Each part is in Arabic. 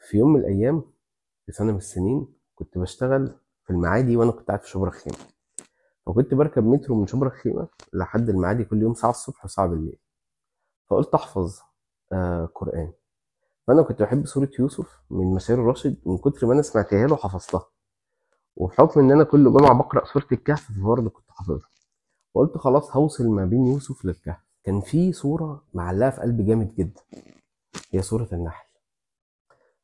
في يوم من الأيام، في سنة من السنين، كنت بشتغل في المعادي وأنا كنت قاعد في شبرا الخيمة. وكنت بركب مترو من شبرا الخيمة لحد المعادي كل يوم، ساعة الصبح وساعة بالليل. فقلت أحفظ قرآن. فأنا كنت بحب سورة يوسف من مسير الراشد، من كتر ما أنا سمعتها له حفظتها. وبحكم إن أنا كل جمعة بقرأ سورة الكهف فبرضه كنت حافظها. وقلت خلاص هوصل ما بين يوسف للكهف. كان في صورة معلقة في قلبي جامد جدا، هي سورة النحل.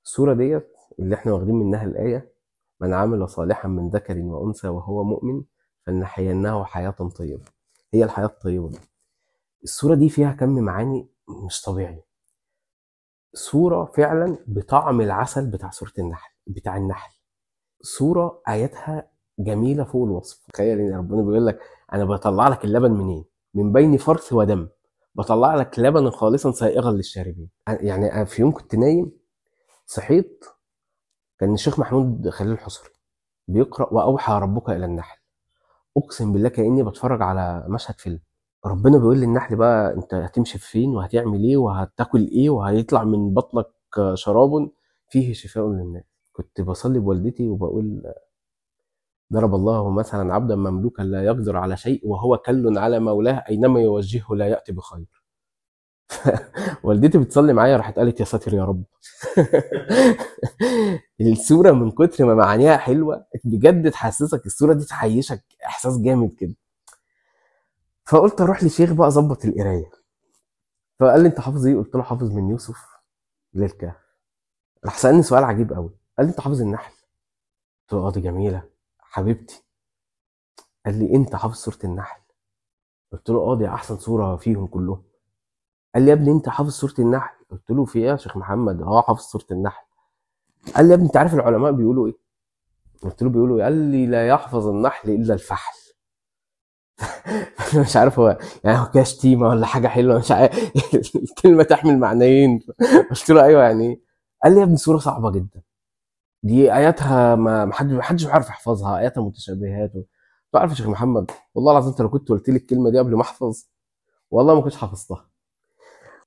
السورة ديت اللي احنا واخدين منها الآية: من عمل صالحا من ذكر وأنثى وهو مؤمن فلنحيينه حياة طيبة. هي الحياة الطيبة دي. السورة دي فيها كم معاني مش طبيعي. سورة فعلا بطعم العسل بتاع سورة النحل، بتاع النحل. سورة آياتها جميلة فوق الوصف. تخيل إن ربنا بيقول لك: أنا بطلع لك اللبن منين؟ من بين فرث ودم، بطلع لك لبنا خالصا سائغا للشاربين. يعني أنا في يوم كنت نايم، صحيت، كان الشيخ محمود خليل الحصري بيقرأ: وأوحى ربك إلى النحل. اقسم بالله كاني بتفرج على مشهد فيلم. ربنا بيقول للنحل بقى: انت هتمشي فين وهتعمل ايه وهتاكل ايه وهيطلع من بطنك شراب فيه شفاء للناس. كنت بصلي بوالدتي وبقول: ضرب الله مثلا عبدا مملوكا لا يقدر على شيء وهو كل على مولاه اينما يوجهه لا ياتي بخير. والدتي بتصلي معايا راحت قالت: يا ساتر يا رب. الصوره من كتر ما معانيها حلوه بجد تحسسك، الصوره دي تحيشك احساس جامد كده. فقلت اروح لشيخ بقى اظبط القرايه. فقال لي: انت حافظ ايه؟ قلت له: حافظ من يوسف للكهف. راح سالني سؤال عجيب قوي، قال لي: انت حافظ النحل؟ قلت له: اه دي جميله حبيبتي. قال لي: انت حافظ سوره النحل؟ قلت له: اه دي احسن سوره فيهم كلهم. قال لي: يا ابني انت حافظ سوره النحل؟ قلت له: في ايه يا شيخ محمد؟ اه حافظ سوره النحل. قال لي: يا ابني انت عارف العلماء بيقولوا ايه؟ قلت له: بيقولوا ايه؟ قال لي: لا يحفظ النحل الا الفحل. انا مش عارف هو يعني هو كده شتيمه ولا حاجه حلوه، مش عارف. الكلمه تحمل معنيين. قلت له: ايوه يعني ايه؟ قال لي: يا ابني سوره صعبه جدا، دي اياتها ما حدش بيعرف يحفظها، اياتها متشابهات تعرف يا شيخ محمد، والله العظيم انت لو كنت قلت لي الكلمه دي قبل ما احفظ والله ما كنتش حفظتها.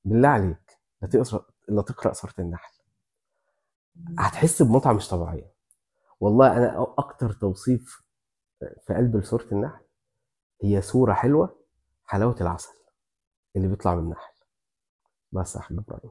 بالله عليك لا تقرا سوره النحل، هتحس بمتعه مش طبيعيه. والله انا اكتر توصيف في قلب سوره النحل: هي سوره حلوه، حلاوه العسل اللي بيطلع من النحل. بس يا حاج ابراهيم.